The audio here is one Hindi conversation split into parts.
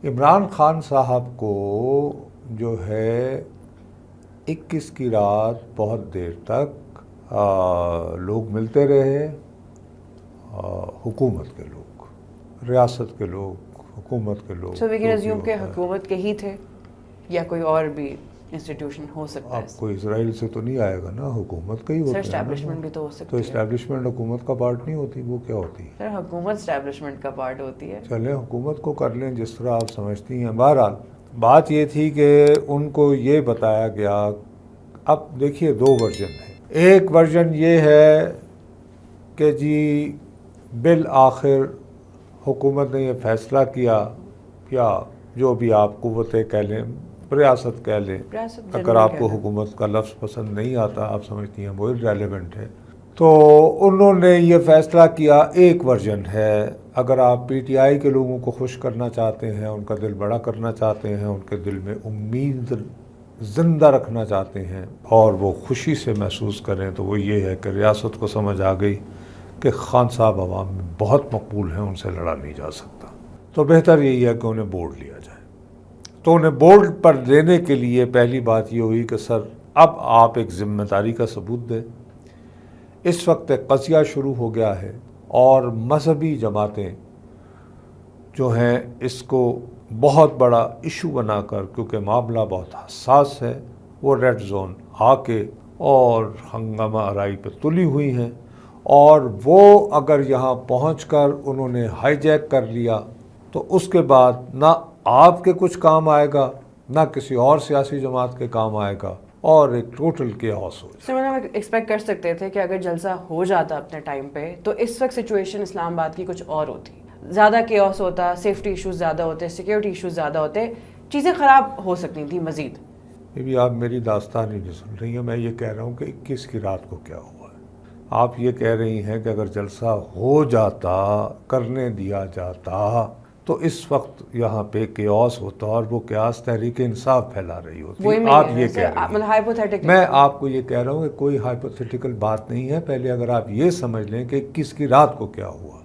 इमरान खान साहब को जो है 21 की रात बहुत देर तक लोग मिलते रहे, हुकूमत के लोग, रियासत के लोग, हुकूमत के लोग। सो वी कैन अज्यूम कि हुकूमत के ही थे या कोई और भी इंस्टीट्यूशन हो सकता है। आपको इसराइल से तो नहीं आएगा ना, हुकूमत का ही होता है। एस्टैब्लिशमेंट भी तो हो सकती है। तो एस्टैब्लिशमेंट हुकूमत का पार्ट नहीं होती, वो क्या होती है? सर हुकूमत एस्टैब्लिशमेंट का पार्ट होती है। चलें हुकूमत को कर लें जिस तरह आप समझती हैं। बहरहाल बात ये थी कि उनको ये बताया गया, अब देखिए दो वर्जन है। एक वर्जन ये है कि जी बिल आखिर हुकूमत ने ये फ़ैसला किया, या जो भी आप कुव्वतें कह लें, रियासत कह लें, अगर आपको हुकूमत का लफ्ज़ पसंद नहीं आता, आप समझती हैं वो इररेलेवेंट है, तो उन्होंने ये फ़ैसला किया। एक वर्जन है, अगर आप पीटीआई के लोगों को खुश करना चाहते हैं, उनका दिल बड़ा करना चाहते हैं, उनके दिल में उम्मीद ज़िंदा रखना चाहते हैं और वो खुशी से महसूस करें, तो वो ये है कि रियासत को समझ आ गई कि खान साहब अवाम में बहुत मकबूल हैं, उनसे लड़ा नहीं जा सकता, तो बेहतर यही है कि उन्हें बोर्ड लिया जाए। तो उन्हें बोर्ड पर देने के लिए पहली बात ये हुई कि सर अब आप एक ज़िम्मेदारी का सबूत दें। इस वक्त एक कज़िया शुरू हो गया है और मजहबी जमातें जो हैं इसको बहुत बड़ा इशू बनाकर, क्योंकि मामला बहुत हसास है, वो रेड जोन आके और हंगामा आराई पर तुली हुई हैं, और वो अगर यहाँ पहुंचकर उन्होंने हाईजैक कर लिया तो उसके बाद ना आपके कुछ काम आएगा, ना किसी और सियासी जमात के काम आएगा, और एक टोटल केओस हो जाए। सर मतलब एक्सपेक्ट कर सकते थे कि अगर जलसा हो जाता अपने टाइम पे तो इस वक्त सिचुएशन इस्लामाबाद की कुछ और होती, ज़्यादा केओस होता, सेफ्टी इश्यूज ज़्यादा होते, सिक्योरिटी इश्यूज ज़्यादा होते, चीज़ें ख़राब हो सकती थी मज़ीद। ये भी आप मेरी दास्तान ही नहीं सुन रही हैं। मैं ये कह रहा हूँ कि 21 की रात को क्या हुआ है। आप ये कह रही हैं कि अगर जलसा हो जाता, करने दिया जाता, तो इस वक्त यहाँ पे केओस होता और वो केओस तहरीक इंसाफ फैला रही होती। आप ये कह रही हैं। मैं आपको ये कह रहा हूँ कि कोई हाइपोथेटिकल बात नहीं है। पहले अगर आप ये समझ लें कि 21 की रात को क्या हुआ,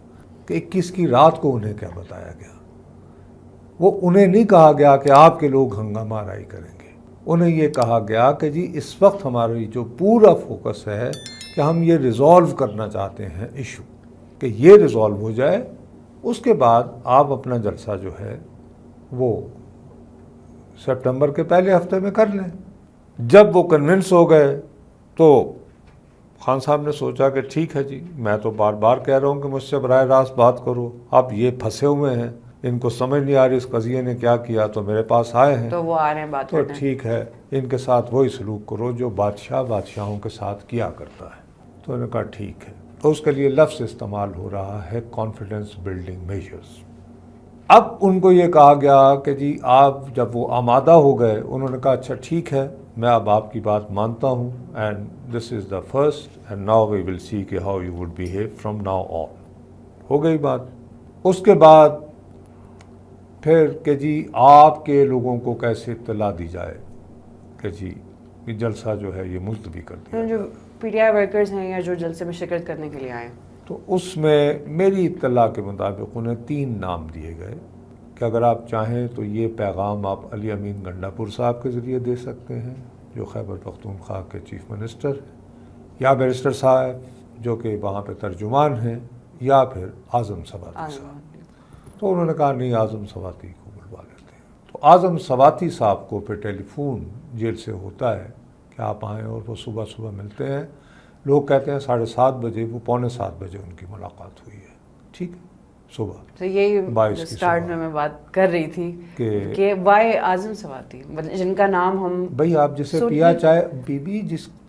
कि 21 की रात को उन्हें क्या बताया गया। वो उन्हें नहीं कहा गया कि आपके लोग हंगामा आराई करेंगे, उन्हें ये कहा गया कि जी इस वक्त हमारी जो पूरा फोकस है कि हम ये रिज़ॉल्व करना चाहते हैं इशू, कि ये रिज़ॉल्व हो जाए, उसके बाद आप अपना जलसा जो है वो सितंबर के पहले हफ्ते में कर लें। जब वो कन्विंस हो गए तो खान साहब ने सोचा कि ठीक है जी, मैं तो बार बार कह रहा हूँ कि मुझसे बराह रास्त बात करो, अब ये फंसे हुए हैं, इनको समझ नहीं आ रही इस कज़िये ने क्या किया, तो मेरे पास आए हैं, तो वो आ रहे हैं बात तो ठीक है, इनके साथ वही सलूक करो जो बादशाहों के साथ किया करता है। तो उन्होंने कहा ठीक है। तो उसके लिए लफ्ज़ इस्तेमाल हो रहा है कॉन्फिडेंस बिल्डिंग मेजर्स। अब उनको ये कहा गया कि जी आप, जब वो आमादा हो गए, उन्होंने कहा अच्छा ठीक है, मैं अब आपकी बात मानता हूँ, and this is the first and now we will see कि how you would behave from now on. हो गई बात। उसके बाद फिर कि जी आपके लोगों को कैसे इत्तला दी जाए कि जी ये जलसा जो है ये मुलतवी कर दिया। जो पीटीआई वर्कर्स हैं या जो जलसे में शिरकत करने के लिए आए, तो उसमें मेरी इत्तला के मुताबिक उन्हें 3 नाम दिए गए कि अगर आप चाहें तो ये पैगाम आप अली अमीन गंडापुर साहब के ज़रिए दे सकते हैं जो खैबर पख्तूनख्वा के चीफ मिनिस्टर हैं, या बैरिस्टर साहब जो कि वहाँ पे तर्जुमान हैं, या फिर आज़म सवाती साहब। तो उन्होंने कहा नहीं, आज़म सवाती को बुलवा लेते हैं। तो आज़म सवाती साहब को फिर टेलीफोन जेल से होता है कि आप आएँ, और वो सुबह सुबह मिलते हैं। लोग कहते हैं 7:30 बजे, वो 6:45 बजे उनकी मुलाकात हुई है। ठीक है, सुबह। तो यही स्टार्ट में मैं बात कर रही थी कि वाई आज़म सवाती, मतलब जिनका नाम हम, भाई आप जिसे पिया चाहे बीबी,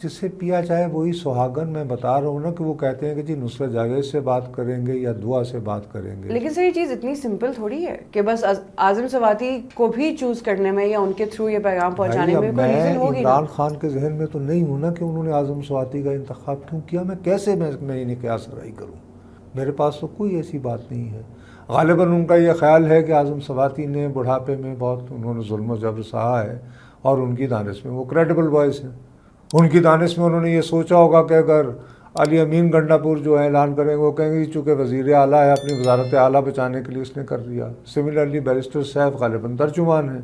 जिससे पिया चाहे वही सुहागन। मैं बता रहा हूँ ना कि वो कहते हैं कि जी नुसरत जावेद से बात करेंगे या दुआ से बात करेंगे। लेकिन सर ये चीज़ इतनी सिंपल थोड़ी है कि बस आज़म सवाती को भी चूज करने में या उनके थ्रू ये पैगाम पहुँचाने में कोई रीजन होगी। इमरान खान के जहन में तो नहीं हूँ ना कि उन्होंने आज़म सवाती का इंतखाब क्यों किया। मैं कैसे मैं इन्हें क्या सराई करूँ, मेरे पास तो कोई ऐसी बात नहीं है। ग़ालिबन उनका ये ख्याल है कि आज़म सवाती ने बुढ़ापे में बहुत उन्होंने जुल्म व जबर सहा है, और उनकी दानिश में वो क्रेडिबल वॉइस है। उनकी दानिश में उन्होंने ये सोचा होगा कि अगर अली अमीन गंडापुर जो है ऐलान करेंगे, वो कहेंगे कि चूँकि वज़ीर आला है, अपनी वजारत आला बचाने के लिए उसने कर दिया। सिमिलरली बैरिस्टर सैफ गालिबन तर्जुमान है,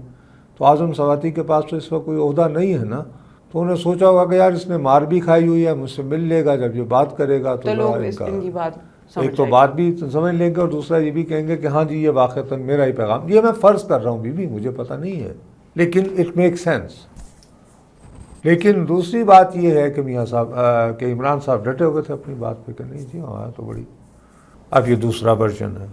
तो आज़म सवाती के पास तो इस वक्त कोई ओहदा नहीं है ना, तो उन्हें सोचा होगा कि यार इसने मार भी खाई हुई है, मुझसे मिल लेगा, जब ये बात करेगा तो लोग इनकी बात एक तो बात भी समझ लेंगे और दूसरा ये भी कहेंगे कि हाँ जी ये वाक़तन मेरा ही पैगाम। ये मैं फ़र्ज़ कर रहा हूँ बीबी, मुझे पता नहीं है, लेकिन इट मेक सेंस। लेकिन दूसरी बात ये है कि मियाँ साहब कि इमरान साहब डटे हुए थे अपनी बात पे कि नहीं जी हाँ तो बड़ी। अब ये दूसरा वर्जन है,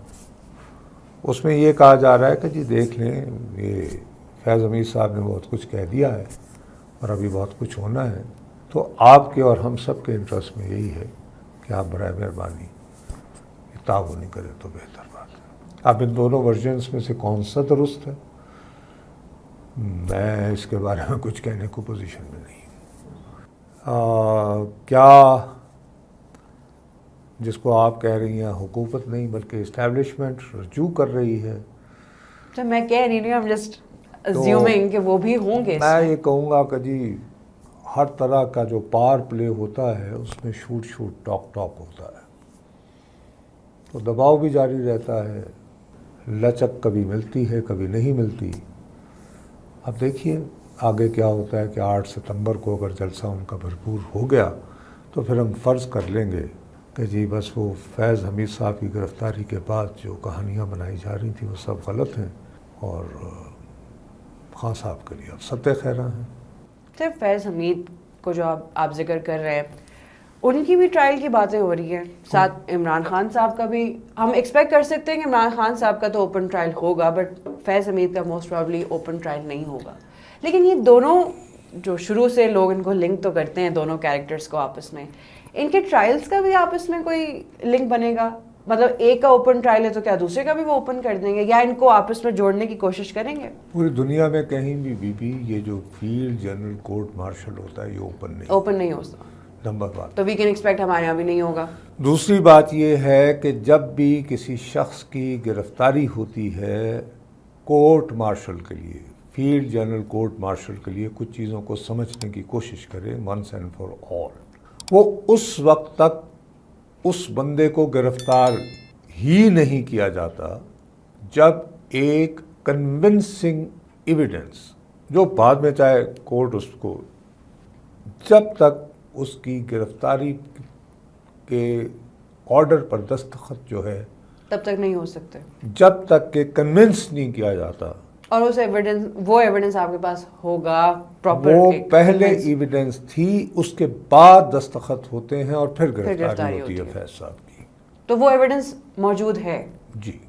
उसमें ये कहा जा रहा है कि जी देख लें, ये फैज़ हमीद साहब ने बहुत कुछ कह दिया है और अभी बहुत कुछ होना है, तो आपके और हम सब के इंटरेस्ट में यही है कि आप बराए मेहरबानी ताउन नहीं करें तो बेहतर बात है। अब इन दोनों वर्जन्स में से कौन सा दुरुस्त है, मैं इसके बारे में कुछ कहने को पोजीशन में नहीं हूँ। क्या जिसको आप कह रही हैं हुकूमत नहीं बल्कि इस्टेब्लिशमेंट रजू कर रही है, तो मैं कह नहीं रही हूँ, जस्ट अज्यूमिंग कि वो भी होंगे। मैं ये कहूँगा कि जी हर तरह का जो पावर प्ले होता है उसमें शूट शूट टॉक टॉक होता है, तो दबाव भी जारी रहता है, लचक कभी मिलती है कभी नहीं मिलती। अब देखिए आगे क्या होता है कि 8 सितंबर को अगर जलसा उनका भरपूर हो गया तो फिर हम फ़र्ज़ कर लेंगे कि जी बस वो फैज़ हमीद साहब की गिरफ़्तारी के बाद जो कहानियाँ बनाई जा रही थी वो सब गलत हैं और खान साहब के लिए अब सत्य खैरा हैं। सिर्फ फैज़ हमीद को जो आप जिक्र कर रहे हैं, उनकी भी ट्रायल की बातें हो रही हैं, साथ इमरान खान साहब का भी हम एक्सपेक्ट कर सकते हैं कि इमरान खान साहब का तो ओपन ट्रायल होगा, बट फैज़ हमीद का मोस्ट प्रॉब्ली ओपन ट्रायल नहीं होगा। लेकिन ये दोनों जो शुरू से लोग इनको लिंक तो करते हैं, दोनों कैरेक्टर्स को आपस में, इनके ट्रायल्स का भी आपस में कोई लिंक बनेगा? मतलब एक का ओपन ट्रायल है तो क्या दूसरे का भी वो ओपन कर देंगे या इनको आपस में जोड़ने की कोशिश करेंगे? पूरी दुनिया में कहीं भी बीबी ये जो फील्ड जनरल कोर्ट मार्शल होता है ये ओपन नहीं होता। Number one. तो वी कैन एक्सपेक्ट हमारे यहाँ भी नहीं होगा। दूसरी बात ये है कि जब भी किसी शख्स की गिरफ्तारी होती है कोर्ट मार्शल के लिए, फील्ड जनरल कोर्ट मार्शल के लिए कुछ चीज़ों को समझने की कोशिश करें वंस एंड फॉर ऑल। वो उस वक्त तक उस बंदे को गिरफ्तार ही नहीं किया जाता जब एक कन्विंसिंग एविडेंस, जो बाद में चाहे कोर्ट उसको, जब तक उसकी गिरफ्तारी के ऑर्डर पर दस्तखत जो है तब तक नहीं हो सकते, जब तक के कन्विंस नहीं किया जाता। और वो एविडेंस आपके पास होगा प्रॉपर? वो पहले एविडेंस थी, उसके बाद दस्तखत होते हैं और फिर गिरफ्तारी होती है फैज साहब की। तो वो एविडेंस मौजूद है जी।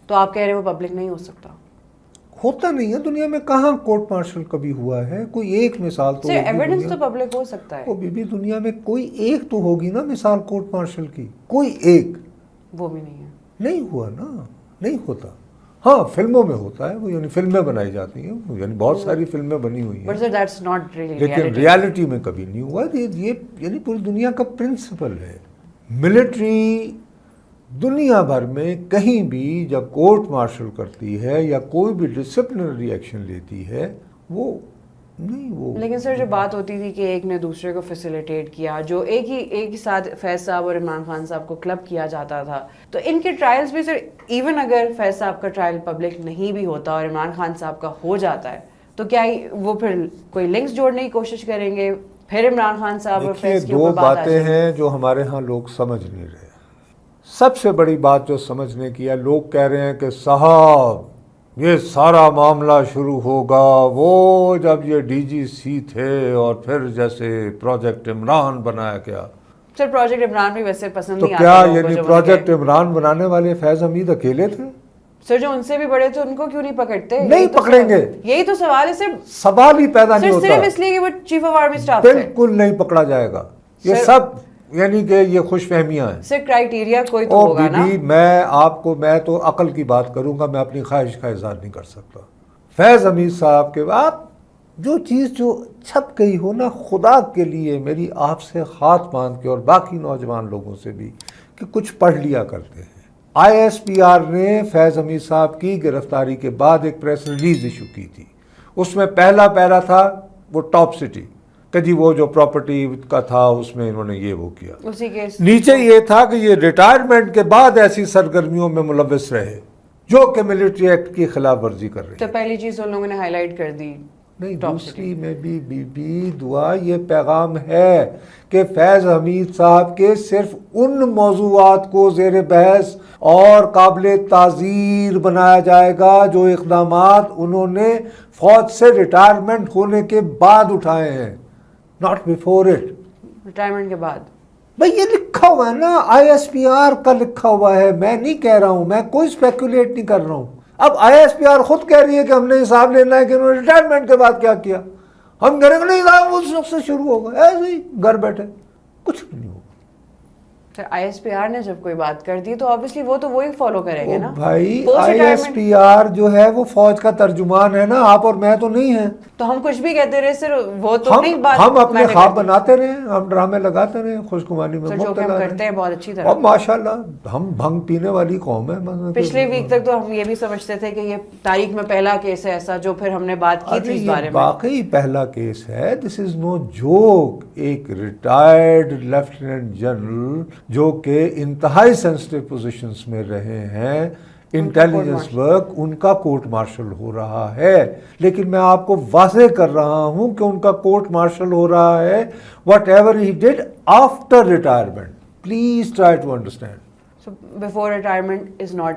तो आप कह रहे हैं वो पब्लिक नहीं हो सकता? होता नहीं है दुनिया में, कहाँ कोर्ट मार्शल कभी हुआ है? कोई एक मिसाल तो एविडेंस तो पब्लिक हो सकता है। वो बीबी दुनिया में कोई एक तो होगी ना मिसाल कोर्ट मार्शल की, कोई एक। वो भी नहीं है। नहीं हुआ ना, नहीं होता। हाँ फिल्मों में होता है वो, यानी फिल्में बनाई जाती हैं, यानी बहुत सारी फिल्में बनी हुई हैं, that's not really लेकिन रियलिटी में कभी नहीं हुआ। ये यानी पूरी दुनिया का प्रिंसिपल है। मिलिट्री दुनिया भर में कहीं भी जब कोर्ट मार्शल करती है या कोई भी डिसिप्लिनरी एक्शन लेती है वो नहीं वो। लेकिन सर जो बात होती थी कि एक ने दूसरे को फैसिलिटेट किया, जो एक ही साथ फैज साहब और इमरान खान साहब को क्लब किया जाता था, तो इनके ट्रायल्स भी सर इवन अगर फैज साहब का ट्रायल पब्लिक नहीं भी होता और इमरान खान साहब का हो जाता है तो क्या वो फिर कोई लिंक्स जोड़ने की कोशिश करेंगे? फिर इमरान खान साहब और फैज के ऊपर बात बातें हैं जो हमारे यहाँ लोग समझ नहीं रहे। सबसे बड़ी बात जो समझने की है, लोग कह रहे हैं कि साहब ये सारा मामला शुरू होगा वो जब ये डीजीसी थे और फिर जैसे प्रोजेक्ट इमरान बनाया गया। सर प्रोजेक्ट इमरान भी वैसे पसंद तो नहीं क्या आता यानी प्रोजेक्ट इमरान बनाने वाले फैज हमीद अकेले थे? सर जो उनसे भी बड़े थे उनको क्यों नहीं पकड़ते? नहीं पकड़ेंगे, यही तो सवाल है सर। सवाल ही पैदा नहीं होता सिर्फ इसलिए कि वो चीफ ऑफ आर्मी स्टाफ बिल्कुल नहीं पकड़ा जाएगा। ये सब यानी कि ये खुशफहमियां हैं। सर क्राइटेरिया कोई तो होगा ना। मैं तो अकल की बात करूंगा, मैं अपनी ख्वाहिश का इजहार नहीं कर सकता। फैज हमीद साहब के बाद जो चीज़ जो छप गई हो ना, खुदा के लिए मेरी आपसे हाथ बांध के और बाकी नौजवान लोगों से भी कि कुछ पढ़ लिया करते हैं। ISPR ने फैज हमीद साहब की गिरफ्तारी के बाद एक प्रेस रिलीज इशू की थी, उसमें पहला पैरा था वो टॉप सिटी, कि जी वो जो प्रॉपर्टी का था उसमें इन्होंने ये वो किया। उसी केस नीचे ये था कि ये रिटायरमेंट के बाद ऐसी सरगर्मियों में मुलविस रहे जो कि मिलिट्री एक्ट की खिलाफ वर्जी कर रही तो है। पहली चीज उन लोगों ने हाईलाइट कर दी। नहीं, टॉप दूसरी में भी बीबी दुआ ये पैगाम है कि फैज़ हमीद साहब के सिर्फ उन मौज़ूआत को ज़ेर बहस और काबिल ताज़ीर बनाया जाएगा जो इक़दामात उन्होंने फ़ौज से रिटायरमेंट होने के बाद उठाए हैं, नॉट बिफोर इट। रिटायरमेंट के बाद भाई ये लिखा हुआ है ना, ISPR का लिखा हुआ है, मैं नहीं कह रहा हूं, मैं कोई स्पेकुलेट नहीं कर रहा हूं। अब ISPR खुद कह रही है कि हमने हिसाब लेना है कि उन्होंने रिटायरमेंट के बाद क्या किया। हम करेंगे नहीं साहब उस वक्त से शुरू होगा, ऐसे ही घर बैठे कुछ नहीं होगा। तो ISPR ने जब कोई बात कर दी तो ऑब्वियसली वो तो वही फॉलो करेंगे ना भाई Post retirement- ISPR जो है वो फौज का तर्जुमान है ना, आप और मैं तो नहीं है। तो हम कुछ भी कहते रहे सिर्फ वो तो हम नहीं बात हम अपने मैंने ख्वाब कर दी। बनाते रहे, हम ड्रामे लगाते रहे, खुशगुमानी में तो जो कि मुब्तला हम रहे। करते हैं बहुत अच्छी और तरह। माशाल्लाह हम भंग पीने वाली कौम है। मतलब पिछले वीक तक तो हम ये भी समझते थे कि ये तारीख में पहला केस है ऐसा, जो फिर हमने बात की थी अरे इस ये बारे में। वाकई पहला केस है, दिस इज नो जोक। एक रिटायर्ड लेफ्टिनेंट जनरल जो कि इंतहाई सेंसिटिव पोजीशंस में रहे हैं, इंटेलिजेंस वर्क, उनका कोर्ट मार्शल हो रहा है। लेकिन मैं आपको वाज़ेह कर रहा हूं कि उनका कोर्ट मार्शल हो रहा है whatever he did after retirement. Please try to understand. So before retirement is not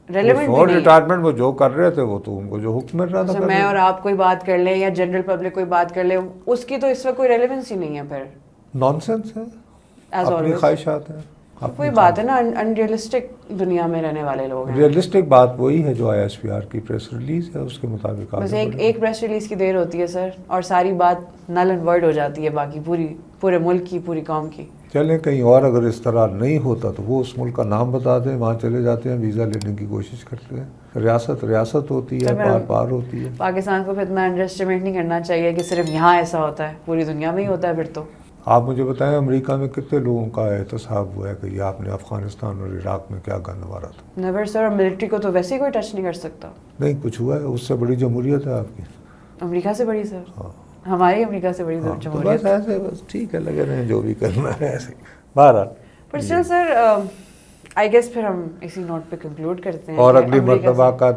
relevant before भी नहीं है। रिटायरमेंट वो जो कर रहे थे वो तो उनको जो हुक्म मिल रहा था जैसे कर मैं रहे और आप कोई बात कर लें या जनरल पब्लिक कोई बात कर ले, उसकी तो इस वक्त कोई रेलेवेंस ही नहीं है फिर। थे। नॉनसेंस है, As अपनी always। ख्वाहिशात है। कोई बात है ना, अनरियलिस्टिक दुनिया में रहने वाले लोग हैं। रियलिस्टिक बात वही है जो ISPR की प्रेस रिलीज है उसके मुताबिक बस आगे एक बढ़े। एक प्रेस रिलीज की देर होती है सर, और सारी बात नल एंड वर्ड हो जाती है बाकी पूरे मुल्क की, पूरी कौम की। चलें कहीं और अगर इस तरह नहीं होता तो वो उस मुल्क का नाम बता दें, वहाँ चले जाते हैं, वीज़ा लेने की कोशिश करते हैं। रियासत रियासत होती है, तो पार पार होती है। पाकिस्तान को फिर इतना अंडर एस्टिमेट नहीं करना चाहिए कि सिर्फ यहाँ ऐसा होता है, पूरी दुनिया में ही होता है फिर तो। आप मुझे बताएं अमेरिका में कितने लोगों का एहतसाब हुआ है कि ये आपने अफगानिस्तान और इराक में क्या गंद मारा था। नेवर सर, मिलिट्री को तो वैसे ही कोई टच नहीं कर सकता। नहीं कुछ हुआ है, उससे बड़ी जमहूरियत है आपकी। अमेरिका से बड़ी सर, हाँ, हमारी अमेरिका से बड़ी हाँ, तो जमहूरियत। बस ऐसे बस ठीक है, लगे रहें जो भी करना है ऐसे। बहरहाल पर स्टिल सर आई गेस फिर हम इसी नोट पे कंक्लूड करते हैं और कि अगली अमेरिका से- मरतबा का